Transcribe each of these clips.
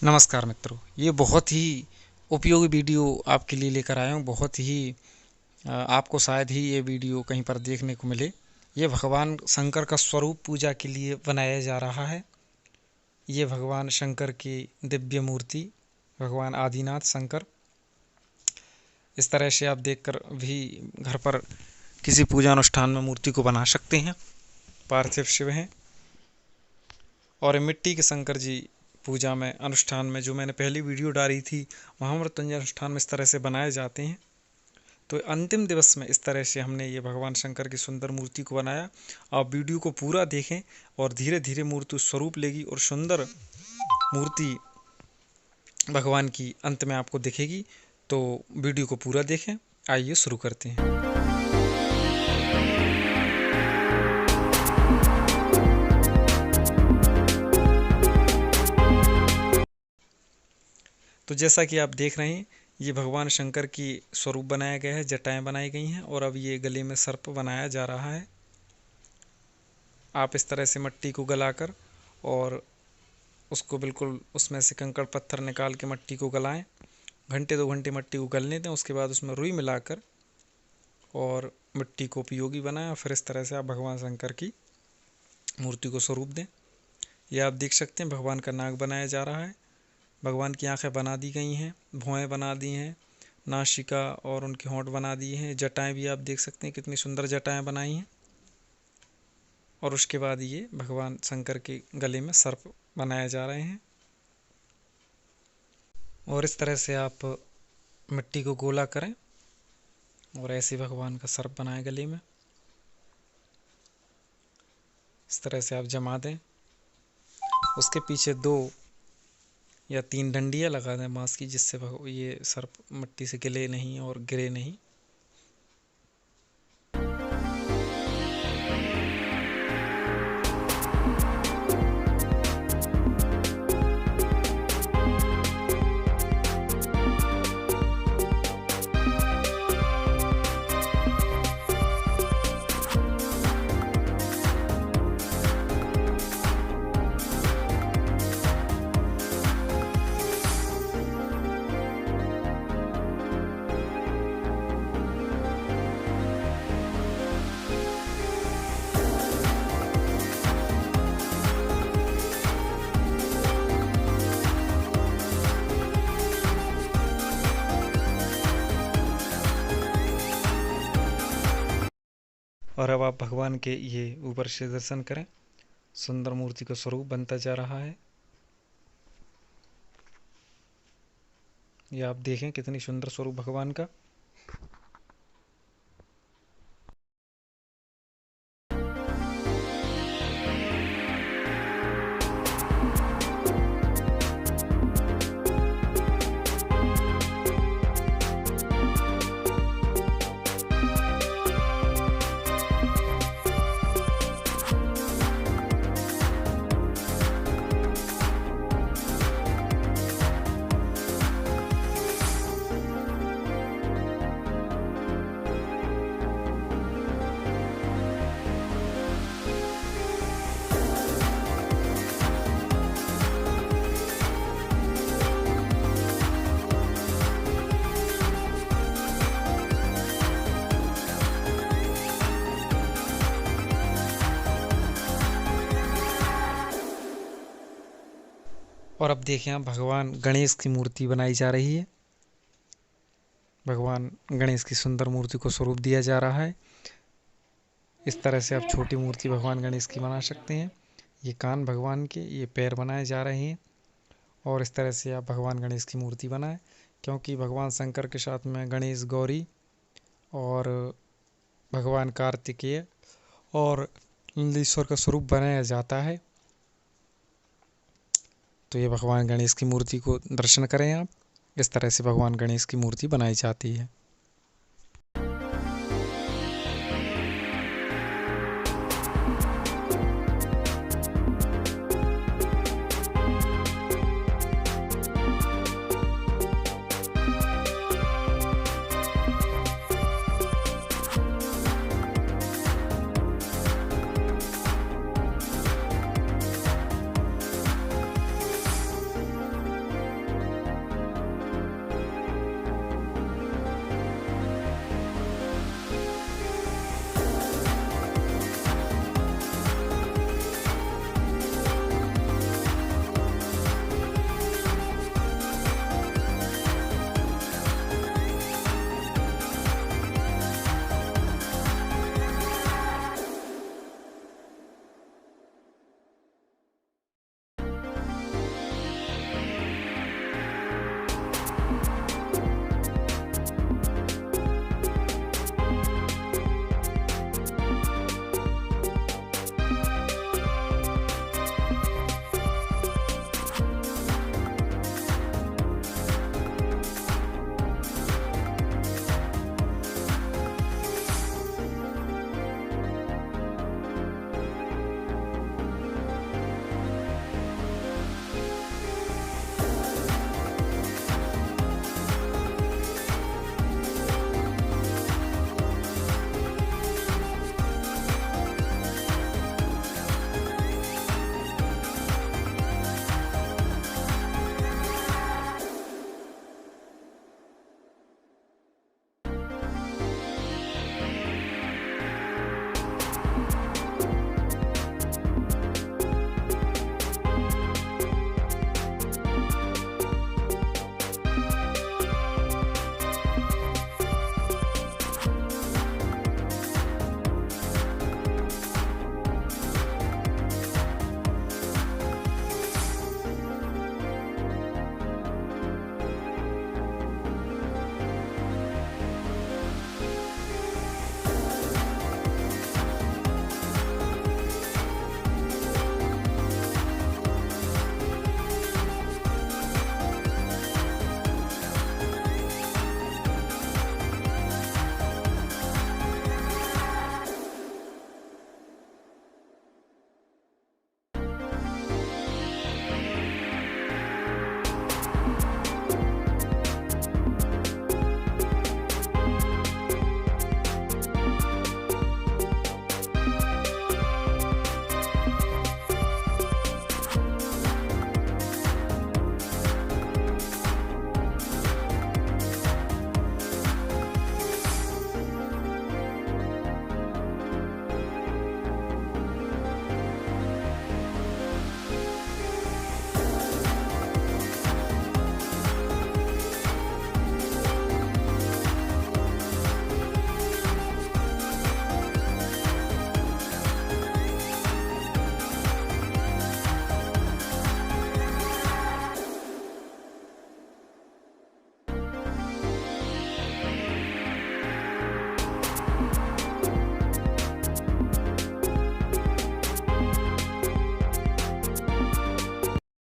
नमस्कार मित्रों, ये बहुत ही उपयोगी वीडियो आपके लिए लेकर आया हूँ। बहुत ही आपको शायद ही ये वीडियो कहीं पर देखने को मिले। ये भगवान शंकर का स्वरूप पूजा के लिए बनाया जा रहा है। ये भगवान शंकर की दिव्य मूर्ति, भगवान आदिनाथ शंकर। इस तरह से आप देखकर भी घर पर किसी पूजा अनुष्ठान में मूर्ति को बना सकते हैं। पार्थिव शिव हैं और ये मिट्टी के शंकर जी पूजा में अनुष्ठान में जो मैंने पहली वीडियो डाली थी, महामृत्युंजय अनुष्ठान में इस तरह से बनाए जाते हैं। तो अंतिम दिवस में इस तरह से हमने ये भगवान शंकर की सुंदर मूर्ति को बनाया। आप वीडियो को पूरा देखें और धीरे धीरे मूर्ति स्वरूप लेगी और सुंदर मूर्ति भगवान की अंत में आपको दिखेगी। तो वीडियो को पूरा देखें। आइए शुरू करते हैं। तो जैसा कि आप देख रहे हैं, ये भगवान शंकर की स्वरूप बनाया गया है, जटाएं बनाई गई हैं और अब ये गले में सर्प बनाया जा रहा है। आप इस तरह से मिट्टी को गलाकर और उसको बिल्कुल उसमें से कंकड़ पत्थर निकाल के मिट्टी को गलाएं। घंटे 2 घंटे मिट्टी को गलने दें। उसके बाद उसमें रुई मिलाकर और मिट्टी को उपयोगी बनाएं। फिर इस तरह से आप भगवान शंकर की मूर्ति को स्वरूप दें। यह आप देख सकते हैं, भगवान का नाक बनाया जा रहा है। भगवान की आंखें बना दी गई हैं, भौहें बना दी हैं, नासिका और उनके होंठ बना दिए हैं। जटाएं भी आप देख सकते हैं, कितनी सुंदर जटाएं बनाई हैं। और उसके बाद ये भगवान शंकर के गले में सर्प बनाए जा रहे हैं। और इस तरह से आप मिट्टी को गोला करें और ऐसे भगवान का सर्प बनाए गले में। इस तरह से आप जमा दें। उसके पीछे 2 या 3 डंडियाँ लगा दें बांस की, जिससे ये सर्प मिट्टी से गिले नहीं और गिरे नहीं। और अब आप भगवान के ये ऊपर से दर्शन करें। सुंदर मूर्ति का स्वरूप बनता जा रहा है। ये आप देखें, कितनी सुंदर स्वरूप भगवान का। और अब देखें, आप भगवान गणेश की मूर्ति बनाई जा रही है। भगवान गणेश की सुंदर मूर्ति को स्वरूप दिया जा रहा है। इस तरह से आप छोटी मूर्ति भगवान गणेश की बना सकते हैं। ये कान भगवान के, ये पैर बनाए जा रहे हैं। और इस तरह से आप भगवान गणेश की मूर्ति बनाएं, क्योंकि भगवान शंकर के साथ में गणेश, गौरी और भगवान कार्तिकेय और नंदीश्वर का स्वरूप बनाया जाता है। तो ये भगवान गणेश की मूर्ति को दर्शन करें आप। इस तरह से भगवान गणेश की मूर्ति बनाई जाती है।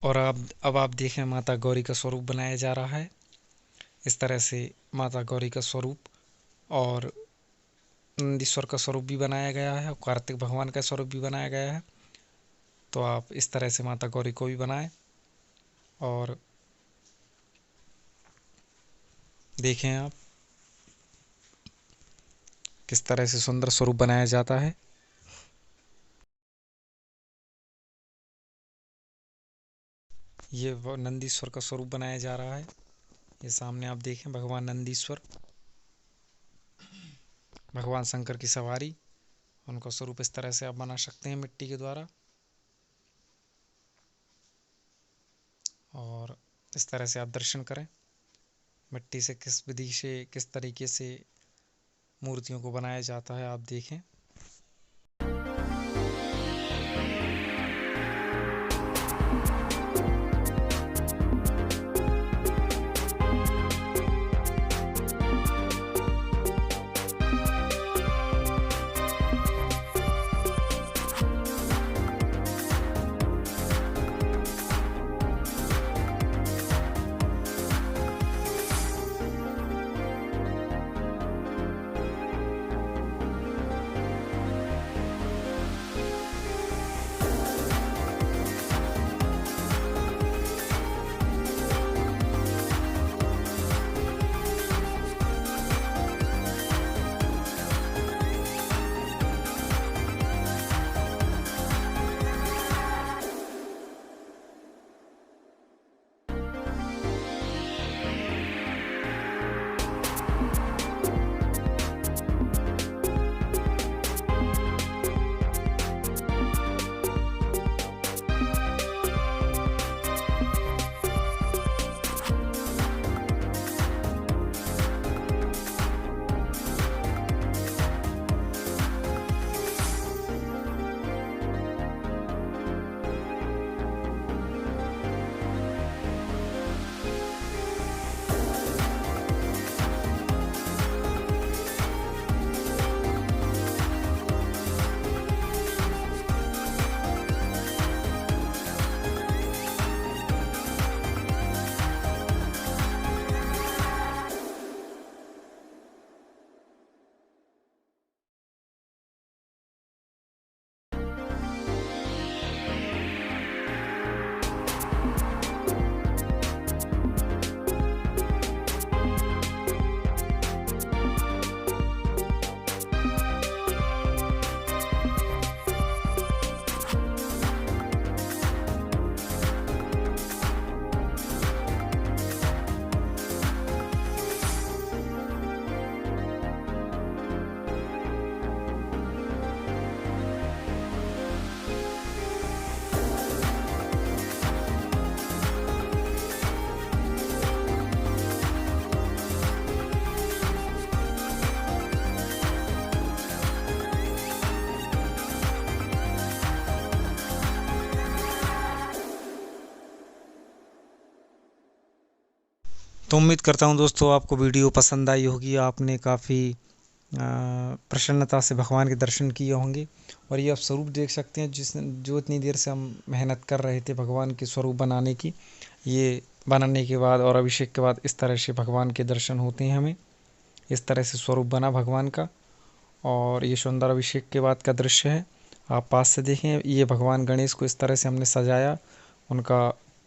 और अब आप देखें माता गौरी का स्वरूप बनाया जा रहा है। इस तरह से माता गौरी का स्वरूप और नंदीश्वर का स्वरूप भी बनाया गया है और कार्तिक भगवान का स्वरूप भी बनाया गया है। तो आप इस तरह से माता गौरी को भी बनाएं और देखें आप किस तरह से सुंदर स्वरूप बनाया जाता है। ये नंदीश्वर का स्वरूप बनाया जा रहा है। ये सामने आप देखें भगवान नंदीश्वर, भगवान शंकर की सवारी, उनका स्वरूप इस तरह से आप बना सकते हैं मिट्टी के द्वारा। और इस तरह से आप दर्शन करें मिट्टी से किस विधि से किस तरीके से मूर्तियों को बनाया जाता है, आप देखें। तो उम्मीद करता हूँ दोस्तों आपको वीडियो पसंद आई होगी। आपने काफ़ी प्रसन्नता से भगवान के दर्शन किए होंगे। और ये आप स्वरूप देख सकते हैं जो इतनी देर से हम मेहनत कर रहे थे भगवान के स्वरूप बनाने की, ये बनाने के बाद और अभिषेक के बाद इस तरह से भगवान के दर्शन होते हैं हमें। इस तरह से स्वरूप बना भगवान का और ये सुंदर अभिषेक के बाद का दृश्य है। आप पास से देखें, ये भगवान गणेश को इस तरह से हमने सजाया, उनका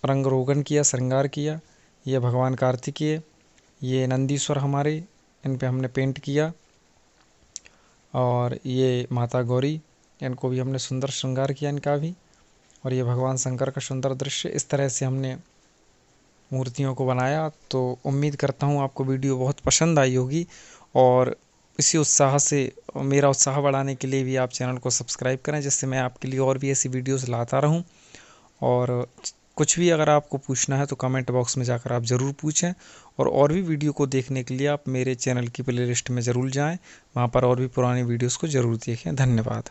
रंग रोगन किया, श्रृंगार किया। ये भगवान कार्तिकेय, ये नंदीश्वर हमारे, इन पे हमने पेंट किया। और ये माता गौरी, इनको भी हमने सुंदर श्रृंगार किया इनका भी। और ये भगवान शंकर का सुंदर दृश्य, इस तरह से हमने मूर्तियों को बनाया। तो उम्मीद करता हूँ आपको वीडियो बहुत पसंद आई होगी। और इसी उत्साह से मेरा उत्साह बढ़ाने के लिए भी आप चैनल को सब्सक्राइब करें, जिससे मैं आपके लिए और भी ऐसी वीडियोस लाता रहूं। और कुछ भी अगर आपको पूछना है तो कमेंट बॉक्स में जाकर आप ज़रूर पूछें। और भी वीडियो को देखने के लिए आप मेरे चैनल की प्लेलिस्ट में ज़रूर जाएं, वहाँ पर और भी पुरानी वीडियोस को ज़रूर देखें। धन्यवाद।